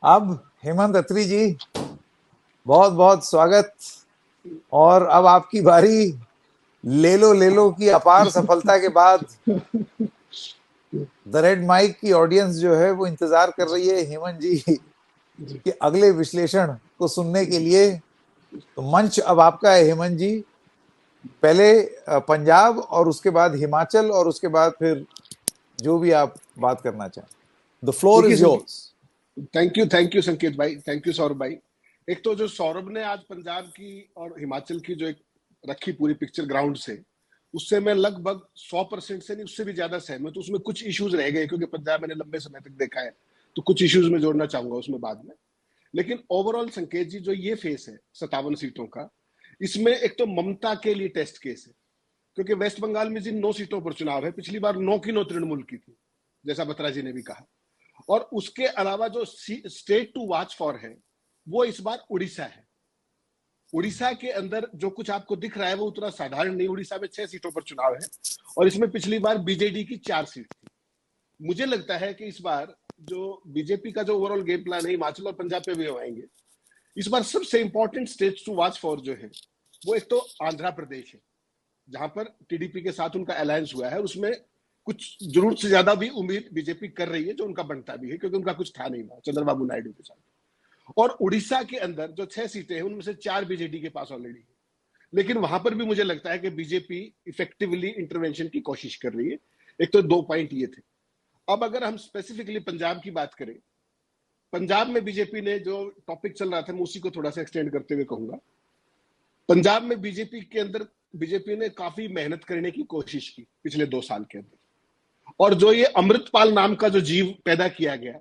अब हेमंत अत्री जी, बहुत बहुत स्वागत। और अब आपकी बारी। ले लो की अपार सफलता के बाद द रेड माइक की ऑडियंस जो है वो इंतजार कर रही है हेमंत जी के अगले विश्लेषण को सुनने के लिए। तो मंच अब आपका है हेमंत जी। पहले पंजाब और उसके बाद हिमाचल और उसके बाद फिर जो भी आप बात करना चाहें। द फ्लोर देखिए इज योर्स। थैंक यू संकेत भाई, थैंक यू सौरभ भाई। एक तो जो सौरभ ने आज पंजाब की और हिमाचल की जो एक रखी पूरी पिक्चर ग्राउंड से, उससे मैं लगभग 100% से नहीं, उससे भी ज्यादा सहमत। उसमें कुछ इश्यूज रह गए क्योंकि पंजाब मैंने लंबे समय तक देखा है, तो कुछ इश्यूज में जोड़ना चाहूंगा उसमें बाद में। लेकिन ओवरऑल संकेत जी, जो ये फेस है 57 सीटों का, इसमें एक तो ममता के लिए टेस्ट केस है, क्योंकि वेस्ट बंगाल में जिन 9 सीटों पर चुनाव है, पिछली बार 9 की 9 तृणमूल की थी, जैसा बत्रा जी ने भी कहा। और उसके अलावा जो स्टेट टू वॉच फॉर है, वो इस बार उड़ीसा है। उड़ीसा के अंदर जो कुछ आपको दिख रहा है वो उतना साधारण नहीं। उड़ीसा में 6 सीटों पर चुनाव है और इसमें पिछली बार बीजेडी की 4 सीट थी। मुझे लगता है कि इस बार जो बीजेपी का जो ओवरऑल गेम प्लान है, हिमाचल और पंजाब पे भी हम आएंगे, इस बार सबसे important states to watch for जो है, वो एक तो आंध्र प्रदेश है, जहां पर टीडीपी के साथ उनका अलायंस हुआ है। उसमें कुछ जरूरत से ज्यादा भी उम्मीद बीजेपी कर रही है, जो उनका बनता भी है, क्योंकि उनका कुछ था नहीं वहां चंद्रबाबू नायडू के साथ। और उड़ीसा के अंदर जो 6 सीटें हैं, उनमें से 4 बीजेडी के पास ऑलरेडी है। लेकिन वहां पर भी मुझे लगता है कि बीजेपी इफेक्टिवली इंटरवेंशन की कोशिश कर रही है। एक तो 2 पॉइंट ये थे। अब अगर हम स्पेसिफिकली पंजाब की बात करें, पंजाब में बीजेपी ने जो टॉपिक चल रहा था, मैं उसी को थोड़ा सा एक्सटेंड करते हुए कहूंगा। पंजाब में बीजेपी के अंदर बीजेपी ने काफी मेहनत करने की कोशिश की पिछले 2 साल के अंदर। और जो ये अमृतपाल नाम का जो जीव पैदा किया गया,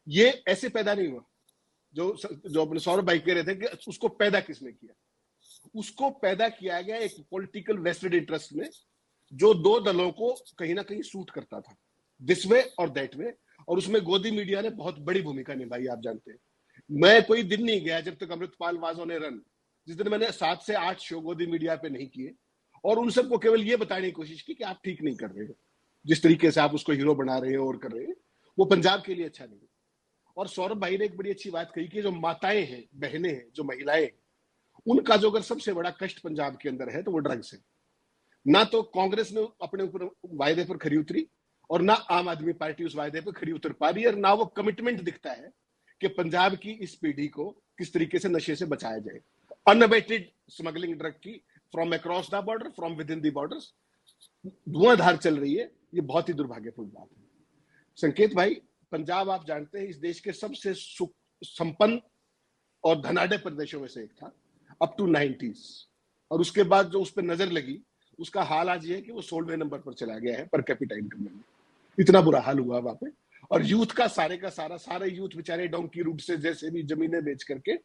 ये ऐसे पैदा नहीं हुआ। जो जो अपने सौरभ भाई कह रहे थे कि उसको पैदा किसने किया, उसको पैदा किया गया एक पॉलिटिकल वेस्टेड इंटरेस्ट में, जो 2 दलों को कहीं ना कहीं सूट करता था, दिस वे और दैट वे। और उसमें गोदी मीडिया ने बहुत बड़ी भूमिका निभाई, आप जानते हैं। मैं कोई दिन नहीं गया जब तक Amritpal was on A run, जिस दिन मैंने 7 से 8 शो गोदी मीडिया पे नहीं किए और उन सबको केवल ये बताने की कोशिश की कि आप ठीक नहीं कर रहे हो, जिस तरीके से आप उसको हीरो बना रहे हो और कर रहे हैं, वो पंजाब के लिए अच्छा नहीं है। और सौरभ भाई ने एक बड़ी अच्छी बात कही कि जो माताएं हैं, बहनें हैं, जो महिलाएं हैं, उनका जो अगर सबसे बड़ा कष्ट पंजाब के अंदर है तो वो ड्रग्स है। ना तो कांग्रेस ने अपने ऊपर वायदे पर खरी उतरी और ना आम आदमी पार्टी उस वायदे पर खरी उतर पा रही है, और ना वो कमिटमेंट दिखता है कि पंजाब की इस पीढ़ी को किस तरीके से नशे से बचाया जाए। अनअबेटेड स्मगलिंग ड्रग की from across the border, from with in the borders धुआंधार चल रही है। ये बहुत ही दुर्भाग्यपूर्ण बात है। संकेत भाई, पंजाब आप जानते हैं इस देश के सबसे संपन्न और धनाढ़ प्रदेशों में से एक था अप टू 90s। और उसके बाद जो उस पर नजर लगी, उसका हाल आज ये है कि वो 16वें नंबर पर चला गया है पर कैपिटा इनकम में। इतना बुरा हाल हुआ वहां पे। और यूथ का सारे यूथ बेचारे डोंकी रूट से जैसे भी जमीनें बेच करके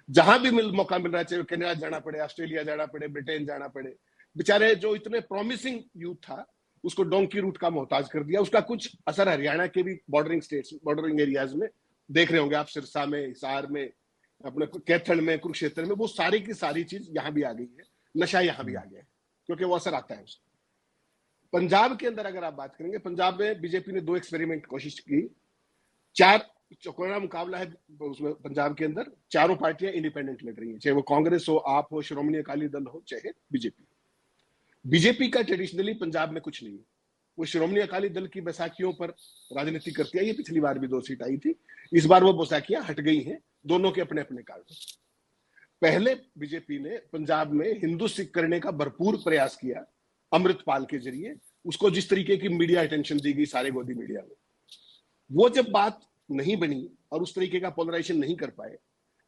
जहां भी मौका मिल रहा है, चाहे कनाडा जाना पड़े, ऑस्ट्रेलिया जाना पड़े, ब्रिटेन जाना पड़े, बेचारे जो इतने प्रॉमिसिंग यूथ था, उसको डोंकी रूट का मोहताज कर दिया। उसका कुछ असर हरियाणा के भी बॉर्डरिंग स्टेट्स, बॉर्डरिंग एरियाज में देख रहे होंगे आप, सिरसा में, हिसार में, अपने कैथल में, कुरुक्षेत्र में। वो सारी की सारी चीज यहां भी आ गई है, नशा यहां भी आ गया है, क्योंकि वो असर आता है उसका। पंजाब के अंदर अगर आप बात करेंगे, पंजाब में बीजेपी ने 2 एक्सपेरिमेंट कोशिश की। 4 चौकोना मुकाबला है उसमें। पंजाब के अंदर चारों पार्टियां इंडिपेंडेंट लड़ रही हैं, चाहे वो कांग्रेस हो, आप हो, श्रोमणी अकाली दल हो, चाहे बीजेपी। बीजेपी का ट्रेडिशनली पंजाब में कुछ नहीं है। वो श्रोमणी अकाली दल की बैसाखियों पर राजनीति करती है। ये पिछली बार भी 2 सीट आई थी, इस बार वो बैसाखियां हट गई हैं, दोनों के अपने अपने कारण। पहले बीजेपी ने पंजाब में हिंदू सिख करने का भरपूर प्रयास किया अमृतपाल के जरिए। उसको जिस तरीके की मीडिया अटेंशन दी गई सारे गोदी मीडिया में, वो जब बात नहीं बनी और उस तरीके का पोलराइजेशन नहीं कर पाए,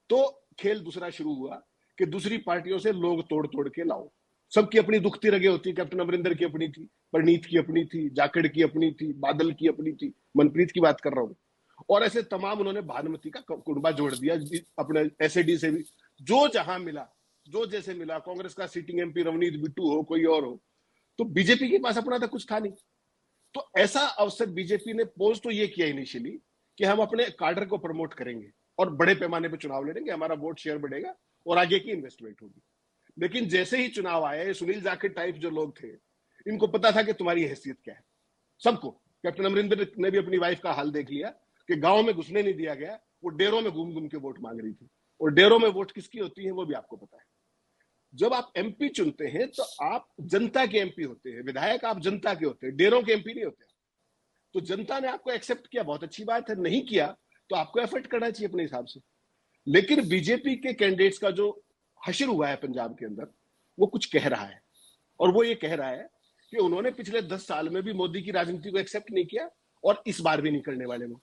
तो खेल दूसरा शुरू हुआ कि दूसरी पार्टियों से लोग तोड़ तोड़ के लाओ। सबकी अपनी दुखती रगे होती। कैप्टन अमरिंदर की अपनी थी, परनीत की अपनी थी, जाखड़ की अपनी थी, बादल की अपनी थी, मनप्रीत की बात कर रहा हूं। और ऐसे तमाम उन्होंने भानुमति का कुनबा जोड़ दिया, अपने एसएडी से भी जो जहां मिला, जो जैसे मिला। कांग्रेस का सिटिंग एमपी रवनीत बिट्टू हो, कोई और हो, तो बीजेपी के पास अपना तो कुछ था नहीं। तो ऐसा अवसर बीजेपी ने पोज तो ये किया इनिशियली कि हम अपने कार्डर को प्रमोट करेंगे और बड़े पैमाने पर चुनाव लड़ेंगे, हमारा वोट शेयर बढ़ेगा और आगे की इन्वेस्टमेंट होगी। लेकिन जैसे ही चुनाव आए, सुनील जाखड़ टाइप जो लोग थे, इनको पता था कि तुम्हारी हैसियत क्या है। सबको, कैप्टन अमरिंदर ने भी अपनी वाइफ का हाल देख लिया कि गांव में घुसने नहीं दिया गया, वो डेरों में घूम घूम के वोट मांग रही थी। और डेरों में वोट किसकी होती है वो भी आपको पता है। जब आप एमपी चुनते हैं तो आप जनता के एमपी होते हैं, विधायक आप जनता के होते हैं, डेरों के एमपी नहीं होते। तो जनता ने आपको एक्सेप्ट किया, बहुत अच्छी बात है। नहीं किया तो आपको एफर्ट करना चाहिए अपने हिसाब से। लेकिन बीजेपी के कैंडिडेट्स का जो हशर हुआ है पंजाब के अंदर, वो कुछ कह रहा है। और वो ये कह रहा है कि उन्होंने पिछले 10 साल में भी मोदी की राजनीति को एक्सेप्ट नहीं किया और इस बार भी नहीं करने वाले वो।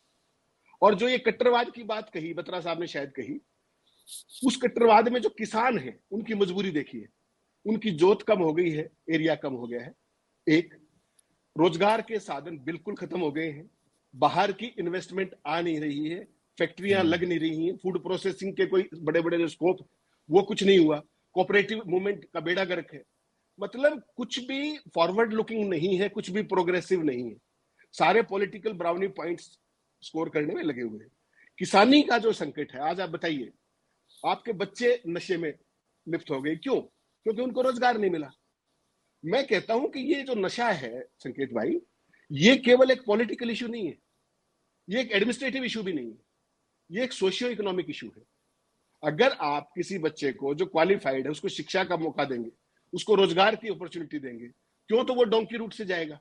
और जो ये कट्टरवाद की बात कही, बत्रा साहब ने शायद कही, उस कट्टरवाद में जो किसान है उनकी मजबूरी देखिए। उनकी जोत कम हो गई है, एरिया कम हो गया है। एक, रोजगार के साधन बिल्कुल खत्म हो गए हैं, बाहर की इन्वेस्टमेंट आ नहीं रही है, फैक्ट्रियां लग नहीं रही हैं, फूड प्रोसेसिंग के कोई बड़े बड़े जो स्कोप वो कुछ नहीं हुआ, कोऑपरेटिव मूवमेंट का बेड़ा गर्क है। मतलब कुछ भी फॉरवर्ड लुकिंग नहीं है, कुछ भी प्रोग्रेसिव नहीं है। सारे पॉलिटिकल ब्राउनी पॉइंट्स स्कोर करने में लगे हुए हैं। किसानी का जो संकट है, आज आप बताइए, आपके बच्चे नशे में लिप्त हो गए, क्यों? क्योंकि उनको रोजगार नहीं मिला। मैं कहता हूं कि ये जो नशा है संकेत भाई, ये केवल एक पॉलिटिकल इशू नहीं है, ये एक एडमिनिस्ट्रेटिव इशू भी नहीं है, ये एक सोशियो इकोनॉमिक इशू है। अगर आप किसी बच्चे को जो क्वालिफाइड है उसको शिक्षा का मौका देंगे, उसको रोजगार की अपॉर्चुनिटी देंगे, क्यों तो वो डोंकी रूट से जाएगा,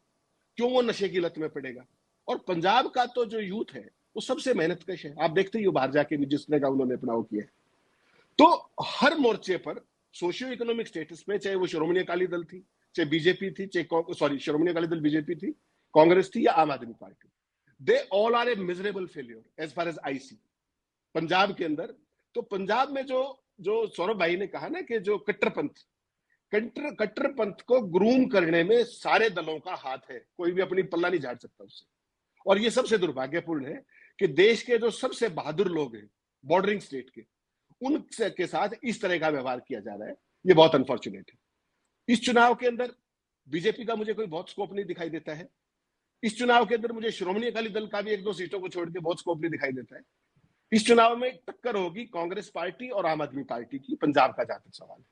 क्यों वो नशे की लत में पड़ेगा। और पंजाब का तो जो यूथ है वो सबसे मेहनतकश है, आप देखते ही हो बाहर जाके जिस तरह का उन्होंने अपनाव किया है। तो हर मोर्चे पर सोशियो इकोनॉमिक स्टेटस में, चाहे वो श्रोमणी अकाली दल थी, चाहे बीजेपी थी, चाहे सॉरी श्रोमणी अकाली दल बीजेपी थी, कांग्रेस थी या Aam Aadmi Party, they all are a miserable failure as far as I see Punjab के अंदर। तो पंजाब में जो जो सौरभ भाई ने कहा ना कि जो कट्टरपंथ को ग्रूम करने में सारे दलों का हाथ है, कोई भी अपनी पल्ला नहीं झाड़ सकता उससे। और ये सबसे दुर्भाग्यपूर्ण है कि देश के जो सबसे बहादुर लोग हैं बॉर्डरिंग स्टेट के, उनके साथ इस तरह का व्यवहार किया जा रहा है। ये बहुत अनफॉर्चुनेट है। इस चुनाव के अंदर बीजेपी का मुझे कोई बहुत स्कोप नहीं दिखाई देता है। इस चुनाव के अंदर मुझे श्रोमणी अकाली दल का भी 1-2 सीटों को छोड़ के बहुत स्कोप नहीं दिखाई देता है। इस चुनाव में टक्कर होगी कांग्रेस पार्टी और आम आदमी पार्टी की, पंजाब का जहां तक सवाल है।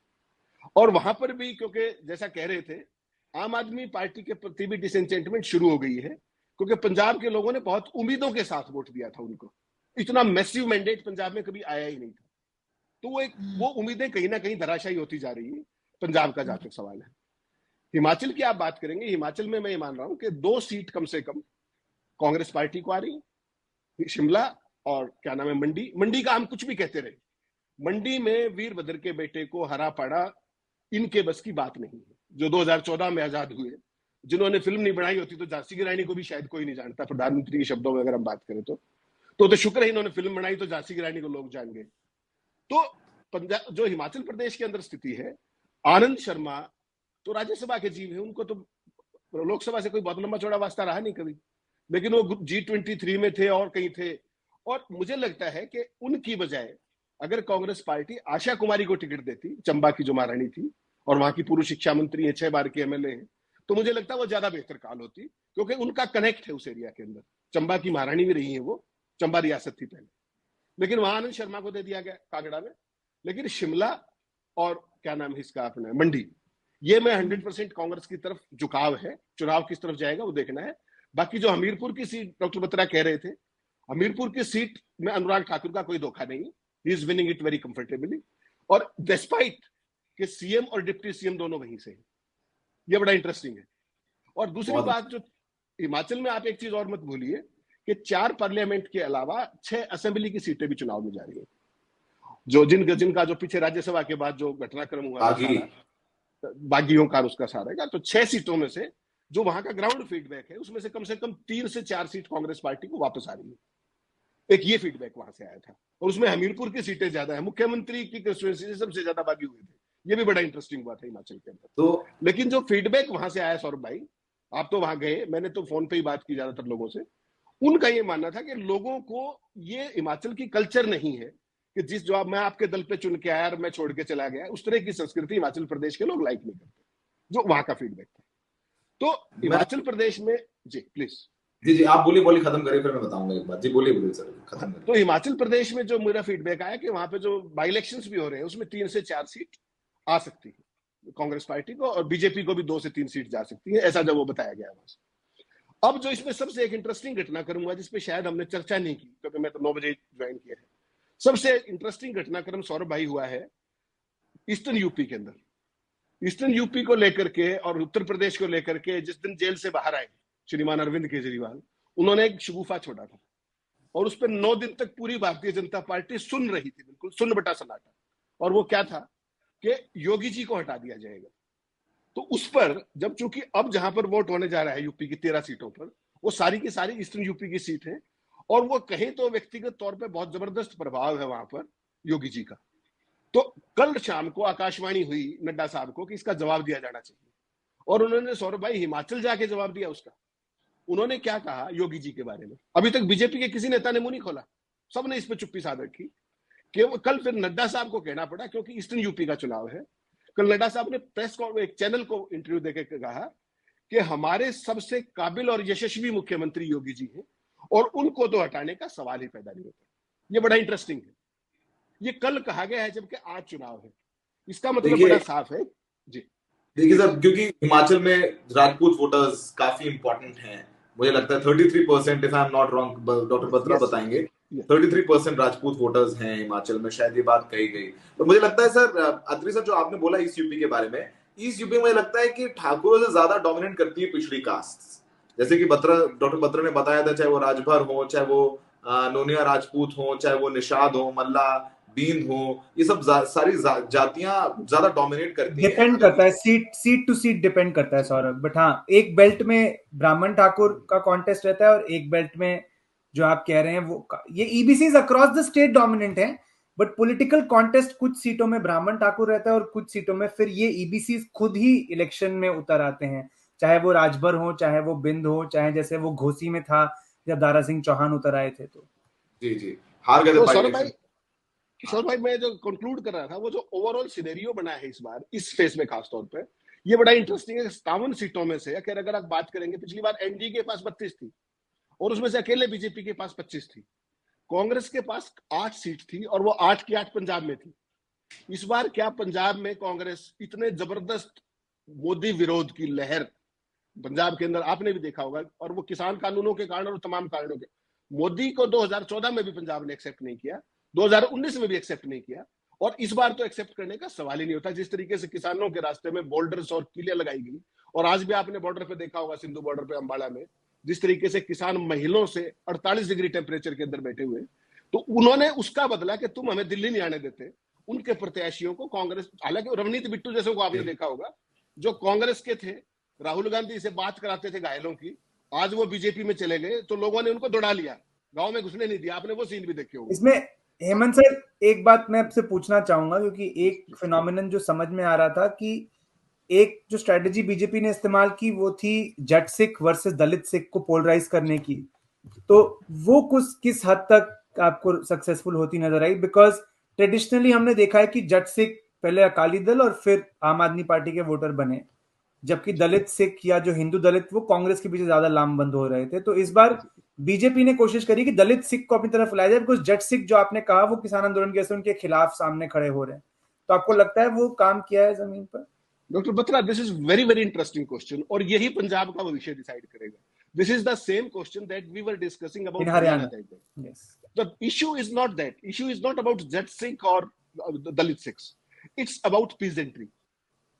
और वहां पर भी, क्योंकि जैसा कह रहे थे, आम आदमी पार्टी के प्रति भी डिसएंचेंटमेंट शुरू हो गई है, क्योंकि पंजाब के लोगों ने बहुत उम्मीदों के साथ वोट दिया था उनको। इतना मैसिव मैंडेट पंजाब में कभी आया ही नहीं था। तो वो उम्मीदें कहीं ना कहीं धराशायी होती जा रही है, पंजाब का जहां तक सवाल है। हिमाचल की आप बात करेंगे, हिमाचल में मैं ये मान रहा हूं कि 2 सीट कम से कम कांग्रेस पार्टी को आ रही है, शिमला और क्या नाम है मंडी का हम कुछ भी कहते रहे, मंडी में वीरभद्र के बेटे को हरा पड़ा इनके बस की बात नहीं है। जो 2014 में आजाद हुए, जिन्होंने फिल्म नहीं बनाई होती तो झांसी की रानी को भी शायद कोई नहीं जानता, प्रधानमंत्री के शब्दों में अगर हम बात करें तो शुक्र है इन्होंने फिल्म बनाई तो झांसी की रानी को लोग जान गए। तो पंजाब, जो हिमाचल प्रदेश के अंदर स्थिति है, आनंद शर्मा तो राज्यसभा के जीव है, उनको तो लोकसभा से कोई बहुत लंबा चौड़ा वास्ता रहा नहीं कभी, लेकिन वो G23 में थे और कहीं थे। और मुझे लगता है कि उनकी बजाय अगर कांग्रेस पार्टी आशा कुमारी को टिकट देती, चंबा की जो महारानी थी और वहां की पूर्व शिक्षा मंत्री है, 6 बार की एमएलए है, तो मुझे लगता है वो ज्यादा बेहतर काल होती, क्योंकि उनका कनेक्ट है उस एरिया के अंदर। चंबा की महारानी भी रही है वो, चंबा रियासत थी पहले, लेकिन वहां आनंद शर्मा को दे दिया गया कांगड़ा में। लेकिन शिमला और क्या नाम है इसका अपना मंडी, ये मैं 100% कांग्रेस की तरफ झुकाव है। चुनाव किस तरफ जाएगा वो देखना है। बाकी जो हमीरपुर की सीट डॉक्टर बत्रा कह रहे थे, हमीरपुर की सीट में अनुराग ठाकुर का कोई धोखा नहीं, he is winning it very comfortably. और डिस्पाइट कि सीएम और डिप्टी सीएम दोनों वहीं से हैं, ये बड़ा इंटरेस्टिंग है। और दूसरी बात, जो हिमाचल में आप एक चीज और मत भूलिए कि 4 पार्लियामेंट के अलावा 6 असेंबली की सीटें भी चुनाव में जा रही है। जो जिनका जो पीछे राज्यसभा के बाद जो घटनाक्रम हुआ, बागियों का उसका सारा, तो 6 सीटों में से जो वहां का ग्राउंड फीडबैक है, उसमें से कम 3 से 4 सीट कांग्रेस पार्टी को वापस आ रही है। एक ये फीडबैक वहां से आया था, और उसमें हमीरपुर की सीटें ज्यादा है, मुख्यमंत्री की कंस्टिट्यूएंसी से सबसे ज्यादा बागी हुए थे। ये भी बड़ा इंटरेस्टिंग बात है हिमाचल के अंदर। तो लेकिन जो फीडबैक वहां से आया, सौरभ भाई आप तो वहां गए, मैंने तो फोन पे ही बात की ज्यादातर लोगों से, उनका ये मानना था कि लोगों को ये हिमाचल की कल्चर नहीं है कि जिस जवाब मैं आपके दल पे चुन के आया और मैं छोड़ के चला गया, उस तरह की संस्कृति हिमाचल प्रदेश के लोग लाइक नहीं करते, जो वहां का फीडबैक था। तो हिमाचल प्रदेश में, जी प्लीज जी आप बोलिए खत्म करिए, फिर मैं बताऊंगा एक बात। जी बोलिए सर, खत्म करिए। तो हिमाचल प्रदेश में जो मेरा फीडबैक आया कि वहां पे जो बाई इलेक्शंस भी हो रहे हैं, उसमें 3 से 4 सीट आ सकती है कांग्रेस पार्टी को, और बीजेपी को भी 2 से 3 सीट जा सकती है, ऐसा जब वो बताया गया वहां से। अब जो इसमें सबसे एक इंटरेस्टिंग घटना करूंगा जिसपे शायद हमने चर्चा नहीं की, क्योंकि मैं तो 9 बजे ज्वाइन किया है। सबसे इंटरेस्टिंग घटनाक्रम सौरभ भाई हुआ है ईस्टर्न यूपी के अंदर। ईस्टर्न यूपी को लेकर के और उत्तर प्रदेश को लेकर के जिस दिन जेल से बाहर आए श्रीमान अरविंद केजरीवाल, उन्होंने एक शगुफा छोड़ा था और उस पर 9 दिन तक पूरी भारतीय जनता पार्टी सुन रही थी, बिल्कुल सुन बटा सन्नाटा। और वो क्या था कि योगी जी को हटा दिया जाएगा। तो उस पर जब चूंकि अब जहां पर वोट होने जा रहा है यूपी की 13 सीटों पर, वो सारी की सारी ईस्टर्न यूपी की सीट है और वो कहीं तो व्यक्तिगत तौर पे बहुत जबरदस्त प्रभाव है वहां पर योगी जी का। तो कल शाम को आकाशवाणी हुई नड्डा साहब को कि इसका जवाब दिया जाना चाहिए, और उन्होंने सौरभ भाई हिमाचल जाके जवाब दिया उसका। उन्होंने क्या कहा योगी जी के बारे में, अभी तक बीजेपी के किसी नेता ने मुंह नहीं खोला, सबने इस पर चुप्पी साध रखी। कि कल फिर नड्डा साहब को कहना पड़ा, क्योंकि ईस्टर्न यूपी का चुनाव है। कल नड्डा साहब ने प्रेस एक चैनल को इंटरव्यू देकर कहा कि हमारे सबसे काबिल और यशस्वी मुख्यमंत्री योगी जी हैं और उनको तो हटाने का सवाल ही पैदा नहीं होता। ये बड़ा इंटरेस्टिंग है, ये कल कहा गया है जबकि आज चुनाव है। इसका मतलब बड़ा साफ है जी। देखिए सर, क्योंकि हिमाचल में राजपूत वोटर्स काफी इंपॉर्टेंट हैं, मुझे लगता है 33%, if I am not wrong, doctor Batra बताएंगे, 33% राजपूत वोटर्स हैं हिमाचल में, शायद ये बात कही गई। तो मुझे लगता है सर, अत्रि सर, जो आपने बोला ईस्ट यूपी के बारे में, ईस्ट यूपी में मुझे लगता है कि ठाकुरों से ज्यादा डोमिनेट करती है पिछड़ी कास्ट। जैसे कि डॉक्टर बत्रा ने बताया था, चाहे वो राजभर हो, चाहे वो नोनिया राजपूत हो, चाहे वो निषाद हो, मल्ला, बींद हो, ये सब सारी जातियां ज्यादा डोमिनेट करती हैं। डिपेंड करता है, सीट टू सीट डिपेंड करता है सौरभ। बट हाँ, एक बेल्ट में ब्राह्मण ठाकुर का कॉन्टेस्ट रहता है और एक बेल्ट में जो आप कह रहे हैं वो ये ईबीसीज अक्रॉस द स्टेट डोमिनेंट है। बट पॉलिटिकल कॉन्टेस्ट कुछ सीटों में ब्राह्मण ठाकुर रहता है और कुछ सीटों में फिर ये ईबीसीज खुद ही इलेक्शन में उतर आते हैं, चाहे वो राजभर हो, चाहे वो बिंद हो, चाहे जैसे वो घोसी में था जब दारा सिंह चौहान उतर आए थे। तो जी हार गए थे। किशोर भाई, मैं जो कंक्लूड कर रहा था, वो जो ओवरऑल सिनेरियो बना है इस बार इस फेज में खास तौर पे, ये बड़ा इंटरेस्टिंग है। 57 सीटों में से अगर आप बात करेंगे, पिछली बार एनडीए के पास 32 थी और उसमें से अकेले बीजेपी के पास 25 थी, कांग्रेस के पास 8 सीट थी और वो 8 की 8 पंजाब में थी। इस बार क्या पंजाब में कांग्रेस इतने जबरदस्त मोदी विरोध की लहर पंजाब के अंदर आपने भी देखा होगा, और वो किसान कानूनों के कारण और तमाम कारणों के, मोदी को 2014 में भी पंजाब ने एक्सेप्ट नहीं किया, 2019 में भी एक्सेप्ट नहीं किया, और इस बार तो एक्सेप्ट करने का सवाल ही नहीं होता। जिस तरीके से किसानों के रास्ते में बॉर्डर्स और किले लगाई गई, और आज भी आपने बॉर्डर पे देखा होगा, सिंधु बॉर्डर पे अंबाला में जिस तरीके से किसान महिलाओं से 48 डिग्री टेम्परेचर के अंदर बैठे हुए, तो उन्होंने उसका बदला कि तुम हमें दिल्ली नहीं आने देते। उनके प्रत्याशियों को कांग्रेस, हालांकि रवनीत बिट्टू जैसे को आपने देखा होगा, जो कांग्रेस के थे, राहुल गांधी से बात कराते थे घायलों की, आज वो बीजेपी में चले गए तो लोगों ने उनको दौड़ा लिया, गांव में घुसने नहीं दिया। आपने वो सीन भी देखे होंगे। इसमें हेमंत सर एक बात मैं आपसे पूछना चाहूंगा, क्योंकि एक फिनोमिनन जो समझ में आ रहा था कि एक जो स्ट्रेटेजी बीजेपी ने इस्तेमाल की वो थी जट सिख वर्सेस दलित सिख को पोलराइज करने की, तो वो कुछ किस हद तक आपको सक्सेसफुल होती नजर आई? बिकॉज ट्रेडिशनली हमने देखा है कि जट सिख पहले अकाली दल और फिर आम आदमी पार्टी के वोटर बने, जबकि दलित सिख या जो हिंदू दलित वो कांग्रेस के पीछे ज्यादा लामबंद हो रहे थे। तो इस बार बीजेपी ने कोशिश करी कि दलित सिख को अपनी तरफ लाया जाए, बिकॉज जट सिख जो आपने कहा वो किसान आंदोलन के उनके खिलाफ सामने खड़े हो रहे हैं। तो आपको लगता है वो काम किया है जमीन पर? Doctor Batra, this is very very interesting question, और यही पंजाब का भविष्य डिसाइड करेगा। This is the same question that we were discussing about Haryana. The issue is not that. Issue is not about Jat Sikh or Dalit Sikhs. It's about peasantry.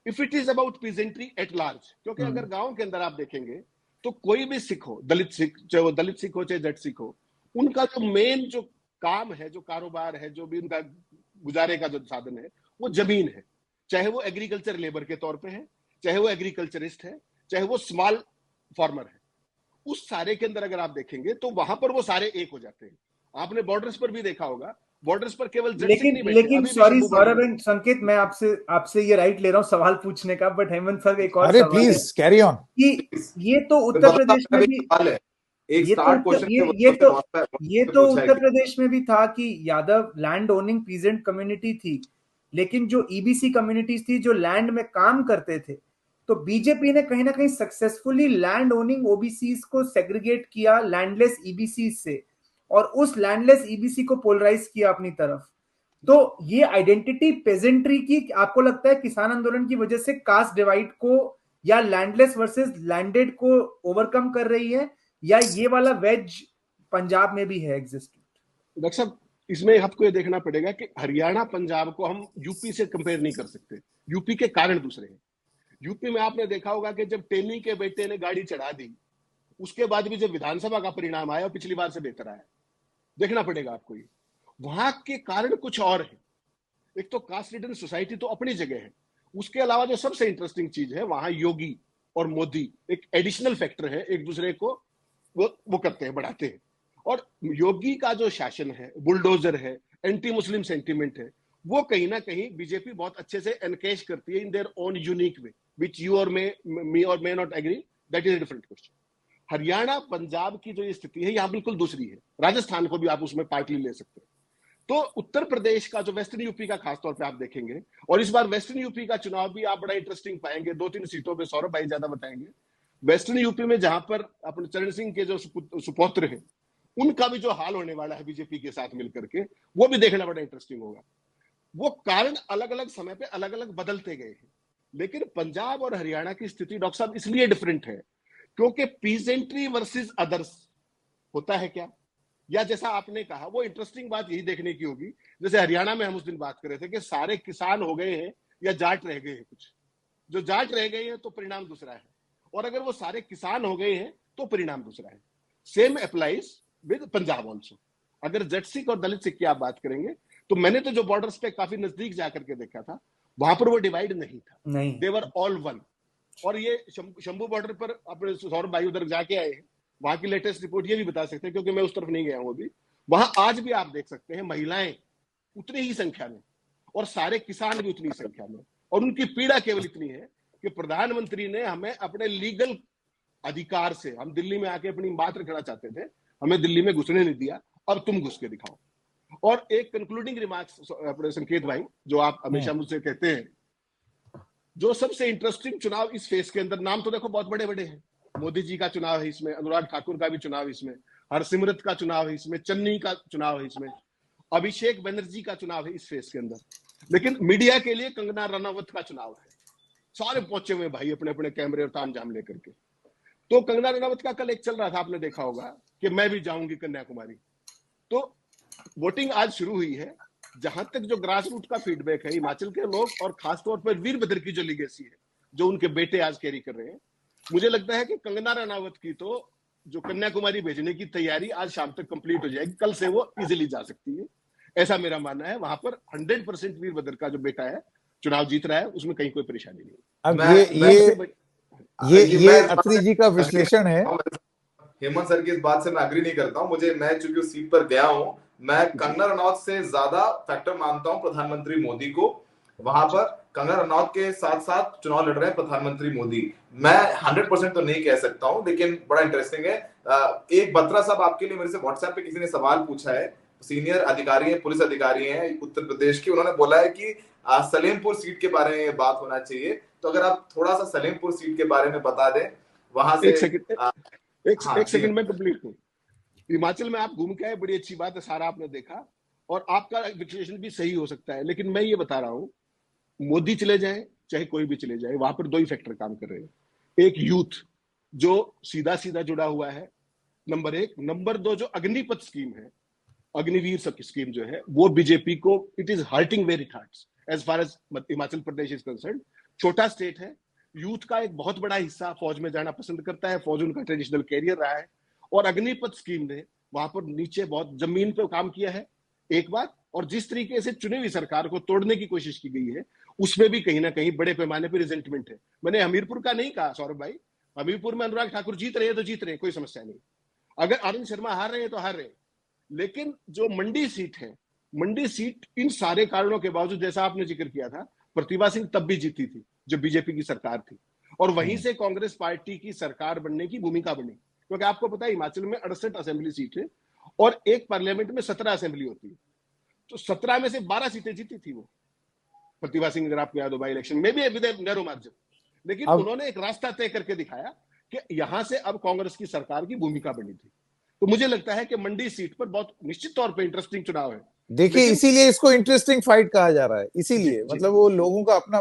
If it is about peasantry at large, क्योंकि अगर गांव के अंदर आप देखेंगे तो कोई भी सिख हो, दलित सिख, चाहे वो दलित सिख हो चाहे जट सिख हो, उनका जो मेन जो काम है, जो कारोबार है, जो भी उनका गुजारे का जो साधन है, वो जमीन है। चाहे वो एग्रीकल्चर लेबर के तौर पे है, चाहे वो एग्रीकल्चरिस्ट है, चाहे वो स्मॉल फार्मर है, उस सारे के अंदर अगर आप देखेंगे तो वहां पर वो सारे एक हो जाते हैं। आपने बॉर्डर्स पर भी देखा होगा, बॉर्डर्स पर केवल लेकिन सॉरी सौरभ एंड संकेत, मैं आपसे ये राइट ले रहा हूँ सवाल पूछने का, बट हेमंत सर एक और सवाल प्लीज कैरी ऑन। कि ये तो उत्तर प्रदेश में भी ये तो उत्तर प्रदेश में भी था कि Yadav land owning peasant community थी, लेकिन जो ईबीसी कम्युनिटीज थी जो लैंड में काम करते थे, तो बीजेपी ने कहीं ना कहीं सक्सेसफुली लैंड ओनिंग ओबीसीज को सेग्रीगेट किया लैंडलेस ईबीसी से, और उस लैंडलेस ईबीसी को पोलराइज किया अपनी तरफ। तो ये आइडेंटिटी पेजेंट्री की आपको लगता है किसान आंदोलन की वजह से कास्ट डिवाइड को या लैंडलेस वर्सेस लैंडेड को ओवरकम कर रही है, या ये वाला वेज पंजाब में भी है एग्जिस्टेंट? डॉक्टर साहब, इसमें आपको ये देखना पड़ेगा कि हरियाणा पंजाब को हम यूपी से कंपेयर नहीं कर सकते। यूपी के कारण दूसरे हैं। यूपी में आपने देखा होगा कि जब टेनी के बेटे ने गाड़ी चढ़ा दी, उसके बाद भी जब विधानसभा का परिणाम आया पिछली बार से बेहतर आया। देखना पड़ेगा आपको ये। वहां के कारण कुछ और है। एक तो कास्ट रिडन सोसाइटी तो अपनी जगह है, उसके अलावा जो सबसे इंटरेस्टिंग चीज है, वहां योगी और मोदी एक एडिशनल फैक्टर है, एक दूसरे को वो करते हैं, बढ़ाते हैं। और योगी का जो शासन है, बुलडोजर है, एंटी मुस्लिम सेंटीमेंट है, वो कहीं ना कहीं बीजेपी बहुत अच्छे से एनकेश करती है in their own unique way, which you और मी और may not agree, that is a different question. Haryana Punjab की जो ये स्थिति है यहाँ बिल्कुल दूसरी है। राजस्थान को भी आप उसमें पार्टली ले सकते हैं। तो उत्तर प्रदेश का जो वेस्टर्न यूपी का खासतौर पे आप देखेंगे, और इस बार वेस्टर्न यूपी का चुनाव भी आप बड़ा इंटरेस्टिंग पाएंगे। 2-3 सीटों पे सौरभ भाई ज्यादा बताएंगे। वेस्टर्न यूपी में जहां पर अपने चरण सिंह के जो सुपुत्र हैं, उनका भी जो हाल होने वाला है बीजेपी के साथ मिलकर के, वो भी देखना बड़ा इंटरेस्टिंग होगा। वो कारण अलग अलग समय पे अलग अलग बदलते गए हैं, लेकिन पंजाब और हरियाणा की स्थिति डॉक्टर साहब इसलिए डिफरेंट है क्योंकि पीजेंट्री वर्सेस अदर्स होता है क्या, या जैसा आपने कहा, वो इंटरेस्टिंग बात यही देखने की होगी। जैसे हरियाणा में हम उस दिन बात कर रहे थे कि सारे किसान हो गए हैं या जाट रह गए हैं। कुछ जो जाट रह गए हैं तो परिणाम दूसरा है, और अगर वो सारे किसान हो गए हैं तो परिणाम दूसरा है। Same applies with Punjab also. अगर जट सिख और दलित सिख की आप बात करेंगे तो मैंने तो जो बॉर्डर्स पे काफी नजदीक जाकर के देखा था, वहां पर वो डिवाइड नहीं था, देवर ऑल वन। और ये शंभू बॉर्डर पर अपने सौरभ भाई उधर जाके आए हैं, वहां की लेटेस्ट रिपोर्ट ये भी बता सकते हैं, क्योंकि मैं उस तरफ नहीं गया हूं अभी। वहां आज भी आप देख सकते हैं महिलाएं उतनी ही संख्या में, और सारे किसान भी उतनी संख्या में, और उनकी पीड़ा केवल इतनी है कि प्रधानमंत्री ने हमें अपने लीगल अधिकार से, हम दिल्ली में आके अपनी बात रखना चाहते थे, हमें दिल्ली में घुसने नहीं दिया, अब तुम घुस के दिखाओ। और एक कंक्लूडिंग रिमार्क्स अपने संकेत भाई, जो आप हमेशा मुझसे कहते हैं, जो सबसे इंटरेस्टिंग चुनाव इस फेस के अंदर, नाम तो देखो बहुत बड़े बड़े हैं, मोदी जी का चुनाव है इसमें, अनुराग ठाकुर का भी चुनाव है इसमें, हरसिमरत का चुनाव है इसमें, चन्नी का चुनाव है इसमें, अभिषेक बनर्जी का चुनाव है इस फेस के अंदर, लेकिन मीडिया के लिए कंगना रनावत का चुनाव है। सारे पहुंचे हुए भाई अपने अपने कैमरे और तामझाम लेकर के। तो कंगना रनावत का कल एक चल रहा था, आपने देखा होगा कि मैं भी जाऊंगी कन्याकुमारी। तो वोटिंग आज शुरू हुई है। जहां तक जो ग्रास रूट का फीडबैक है, हिमाचल के लोग और खासतौर पर वीरभद्र की जो लीगेसी है, जो उनके बेटे आज कैरी कर रहे हैं, मुझे लगता है कि कंगना रनावत की तो जो कन्याकुमारी भेजने की तैयारी आज शाम तक कंप्लीट हो जाएगी, कल से वो इजीली जा सकती है, ऐसा मेरा मानना है। वहां पर 100% वीरभद्र का जो बेटा है चुनाव जीत रहा है, उसमें कहीं कोई परेशानी नहीं। अब ये अत्री जी का विश्लेषण है। हेमंत सर की इस बात से मैं अग्री नहीं करता हूं। मैं चूंकि उस सीट पर गया हूं, मैं कंगना रनौत से ज्यादा फैक्टर मानता हूं प्रधानमंत्री मोदी को। वहां पर कंगना रनौत के साथ साथ चुनाव लड़ रहे हैं प्रधानमंत्री मोदी। मैं 100% तो नहीं कह सकता हूं, लेकिन बड़ा इंटरेस्टिंग है। एक बत्रा साहब आपके लिए मेरे से व्हाट्सएप पे किसी ने सवाल पूछा है, सीनियर अधिकारी है, पुलिस अधिकारी हैं उत्तर प्रदेश के, उन्होंने बोला है कि सलेमपुर सीट के बारे में बात होना चाहिए। तो अगर आप थोड़ा सा सलेमपुर सीट के बारे में बता दें वहां से। एक सेकंड में कंप्लीट हूं। हिमाचल में आप घूम के आए, बड़ी अच्छी बात है, सारा आपने देखा, और आपका विश्लेषण भी सही हो सकता है, लेकिन मैं ये बता रहा हूं, मोदी चले जाए चाहे कोई भी चले जाए, वहां पर दो ही फैक्टर काम कर रहे हैं। एक यूथ जो सीधा सीधा जुड़ा हुआ है, नंबर 1। नंबर 2, जो अग्निपथ स्कीम है, अग्निवीर सब स्कीम जो है, वो बीजेपी को it is hurting where it hurts as far as Himachal Pradesh is concern. छोटा स्टेट है, यूथ का एक बहुत बड़ा हिस्सा फौज में जाना पसंद करता है, फौज उनका ट्रेडिशनल कैरियर रहा है, और अग्निपथ स्कीम ने वहां पर नीचे बहुत जमीन पे काम किया है, एक बात। और जिस तरीके से चुनी हुई सरकार को तोड़ने की कोशिश की गई है, उसमें भी कहीं ना कहीं बड़े पैमाने पर रिजेंटमेंट है। मैंने हमीरपुर का नहीं कहा सौरभ भाई, हमीरपुर में अनुराग ठाकुर जीत रहे हैं तो जीत रहे हैं, कोई समस्या नहीं। अगर आनंद शर्मा हार रहे हैं तो हार रहे हैं, लेकिन जो मंडी सीट है, मंडी सीट इन सारे कारणों के बावजूद, जैसा आपने जिक्र किया था, प्रतिभा सिंह तब भी जीती थी जब बीजेपी की सरकार थी, और वहीं से कांग्रेस पार्टी की सरकार बनने की भूमिका बनी। क्योंकि आपको पता है हिमाचल में 68 असेंबली सीट है और एक पार्लियामेंट में 17 असेंबली होती है, तो 17 में से 12 सीटें जीती थी वो प्रतिभा सिंह, अगर आपको याद हो, बाई इलेक्शन में भी विद नैरो मार्जिन। लेकिन उन्होंने एक रास्ता तय करके दिखाया कि यहां से अब कांग्रेस की सरकार की भूमिका बनी थी। तो मुझे लगता है कि मंडी सीट पर बहुत निश्चित तौर पर इंटरेस्टिंग चुनाव है। देखिए, इसीलिए इसको इंटरेस्टिंग फाइट कहा जा रहा है, इसीलिए मतलब वो लोगों का अपना